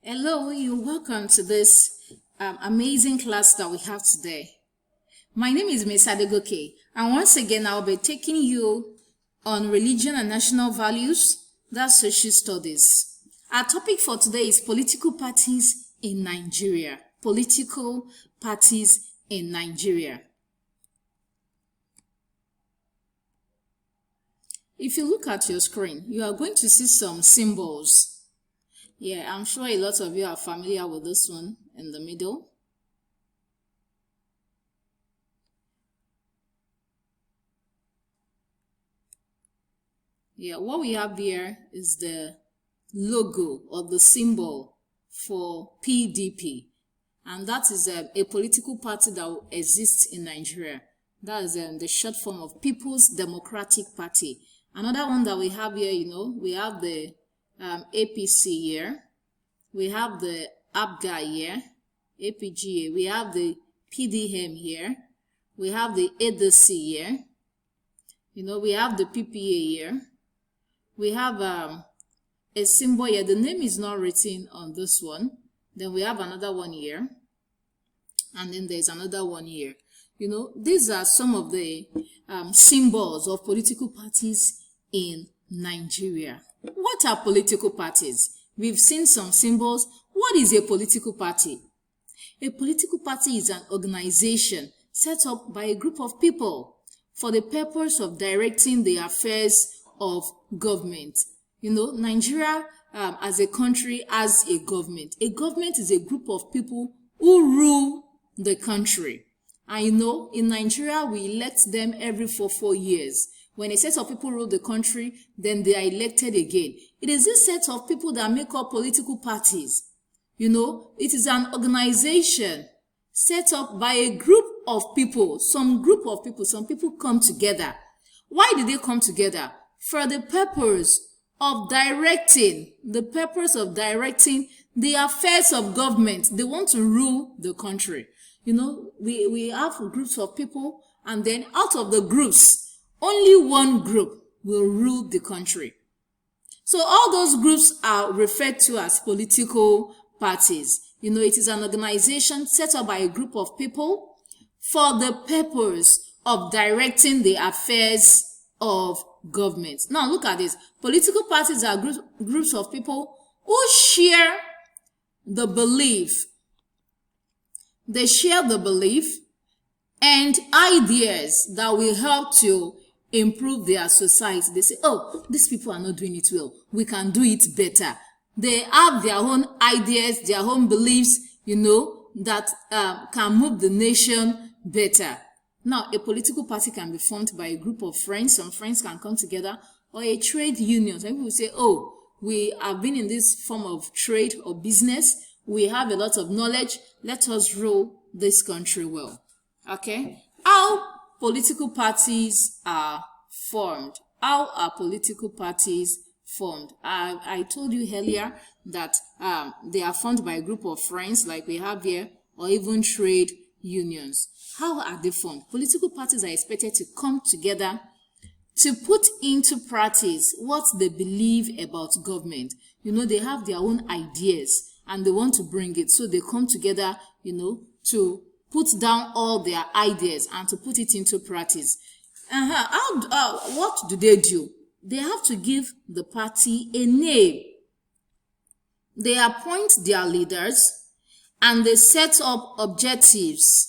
Hello, you're welcome to this amazing class that we have today. My name is Ms. Adegoke, and once again, I'll be taking you on religion and national values, that's social studies. Our topic for today is political parties in Nigeria. Political parties in Nigeria. If you look at your screen, you are going to see some symbols. Yeah, I'm sure a lot of you are familiar with this one in the middle. Yeah, what we have here is the logo or the symbol for PDP. And that is a political party that exists in Nigeria. That is the short form of People's Democratic Party. Another one that we have here, we have the APC here. We have the APGA here, APGA. We have the PDM here. We have the ADC here. We have the PPA here. We have a symbol here. The name is not written on this one. Then we have another one here. And then there's another one here. These are some of the symbols of political parties in Nigeria. What are political parties? We've seen some symbols. What is a political party? A political party is an organization set up by a group of people for the purpose of directing the affairs of government. Nigeria as a country has a government. A government is a group of people who rule the country. And in Nigeria, we elect them every 4 years. When a set of people rule the country, then they are elected again. It is this set of people that make up political parties. It is an organization set up by a group of people. Some people come together. Why did they come together? For the purpose of directing the affairs of government. They want to rule the country. We have groups of people, and then out of the groups, only one group will rule the country. So all those groups are referred to as political parties. It is an organization set up by a group of people for the purpose of directing the affairs of government. Now look at this. Political parties are groups of people who share the belief. They share the belief and ideas that will help to improve their society. They say, oh, these people are not doing it well. We can do it better. They have their own ideas, their own beliefs, that can move the nation better. Now, a political party can be formed by a group of friends. Some friends can come together, or a trade union. Some people say, oh, we have been in this form of trade or business. We have a lot of knowledge. Let us rule this country well. Okay? How political parties are formed? How are political parties formed? I told you earlier that they are formed by a group of friends like we have here, or even trade unions. How are they formed? Political parties are expected to come together to put into practice what they believe about government. They have their own ideas and they want to bring it. So they come together, to put down all their ideas and to put it into practice. What do? They have to give the party a name. They appoint their leaders and they set up objectives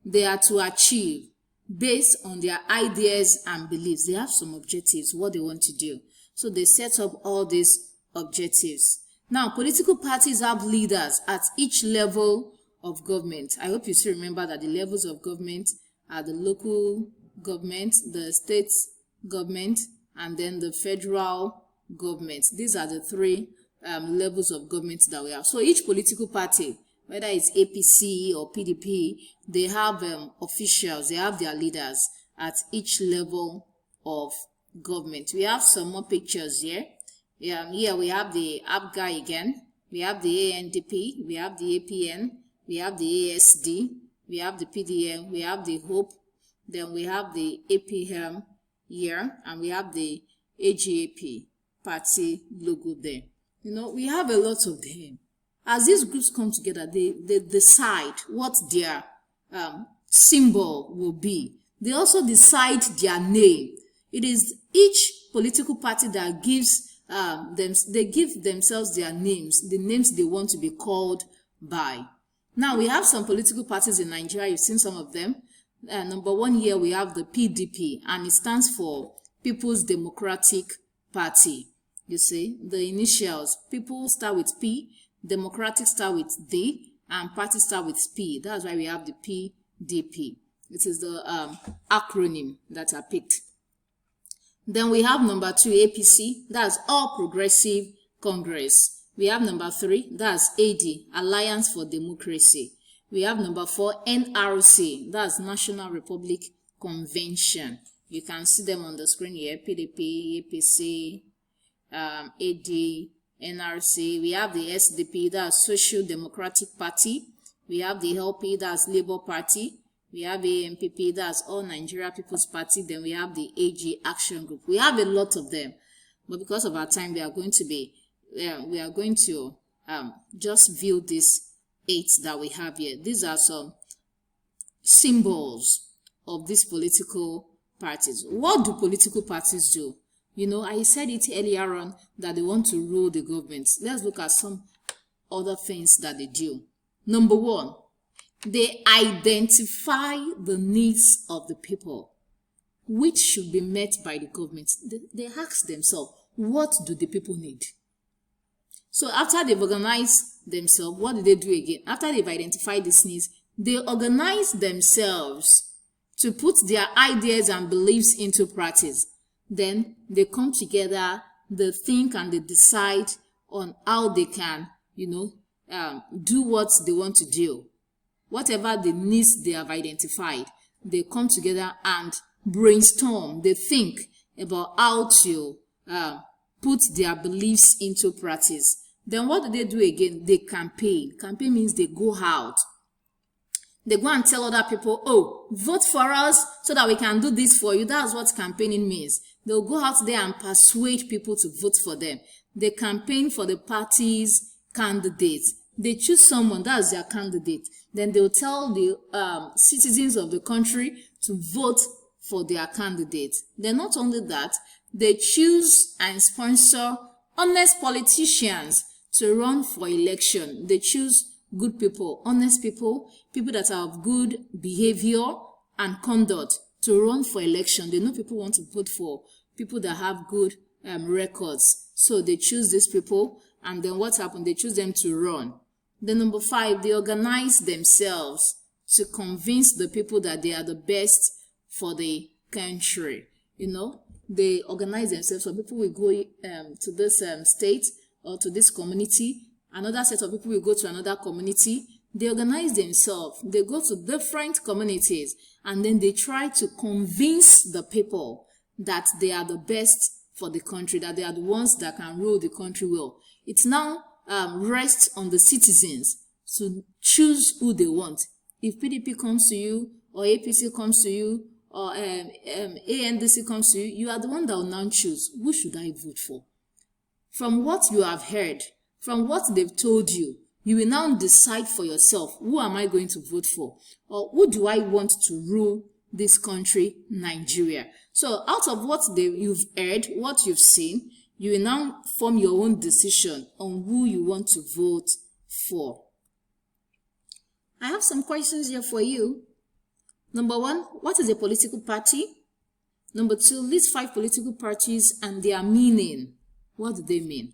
they are to achieve based on their ideas and beliefs. They have some objectives, what they want to do. So they set up all these objectives. Now, political parties have leaders at each level of government. I hope you still remember that the levels of government are the local government, the state government, and then the federal government. These are the three levels of government that we have. So each political party, whether it's APC or PDP, they have officials, they have their leaders at each level of government. We have some more pictures here. Here we have the APGA again. We have the ANDP, we have the APN, we have the ASD, we have the PDM, we have the HOPE, then we have the APM here, and we have the AGAP party logo there. We have a lot of them. As these groups come together, they decide what their symbol will be. They also decide their name. It is each political party that gives they give themselves their names, the names they want to be called by. Now, we have some political parties in Nigeria. You've seen some of them. Number one here, we have the PDP, and it stands for People's Democratic Party. You see, the initials, people start with P, Democratic start with D, and party start with P. That's why we have the PDP. It is the acronym that are picked. Then we have number 2, APC. That's All Progressive Congress. We have number 3, that's AD, Alliance for Democracy. We have number 4, NRC, that's National Republic Convention. You can see them on the screen here, PDP, APC, AD, NRC. We have the SDP, that's Social Democratic Party. We have the LP, that's Labour Party. We have AMPP, that's All Nigeria People's Party. Then we have the AG Action Group. We have a lot of them, but because of our time, we are going to just view these 8 that we have here. These are some symbols of these political parties. What do political parties do? You know, I said it earlier on that they want to rule the government. Let's look at some other things that they do. Number 1, they identify the needs of the people, which should be met by the government. They ask themselves, what do the people need? So after they've organized themselves, what do they do again? After they've identified these needs, they organize themselves to put their ideas and beliefs into practice. Then they come together, they think, and they decide on how they can, do what they want to do. Whatever the needs they have identified, they come together and brainstorm. They think about how to put their beliefs into practice. Then what do they do again? They campaign. Campaign means they go out. They go and tell other people, oh, vote for us so that we can do this for you. That's what campaigning means. They'll go out there and persuade people to vote for them. They campaign for the party's candidates. They choose someone, that's their candidate. Then they'll tell the citizens of the country to vote for their candidate. Then not only that, they choose and sponsor honest politicians to run for election. They choose good people, honest people, people that have good behavior and conduct to run for election. They know people want to vote for people that have good records. So they choose these people, and then what happened? They choose them to run. Then number 5, they organize themselves to convince the people that they are the best for the country. They organize themselves. So people will go to this state or to this community. Another set of people will go to another community. They organize themselves. They go to different communities, and then they try to convince the people that they are the best for the country, that they are the ones that can rule the country well. It's now rests on the citizens to choose who they want. If PDP comes to you, or APC comes to you, or ANDC comes to you, you are the one that will now choose, who should I vote for? From what you have heard, from what they've told you, you will now decide for yourself, who am I going to vote for? Or who do I want to rule this country, Nigeria? So out of what you've heard, what you've seen, you will now form your own decision on who you want to vote for. I have some questions here for you. Number 1, what is a political party? Number 2, list 5 political parties and their meaning. What do they mean?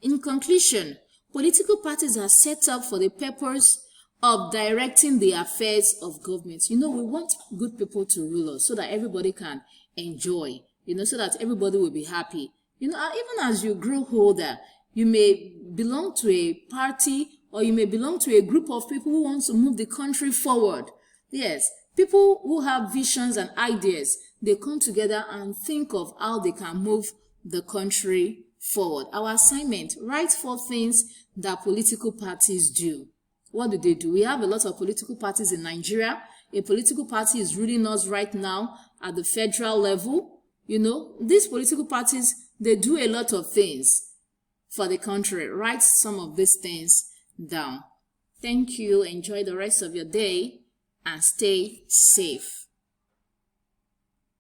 In conclusion, political parties are set up for the purpose of directing the affairs of government. We want good people to rule us so that everybody can enjoy, so that everybody will be happy. Even as you grow older, you may belong to a party, or you may belong to a group of people who want to move the country forward. Yes, people who have visions and ideas, they come together and think of how they can move the country forward. Our assignment, write 4 things that political parties do. What do? We have a lot of political parties in Nigeria. A political party is ruling us right now at the federal level. These political parties, they do a lot of things. for the country. Write some of these things down. Thank you. Enjoy the rest of your day and stay safe.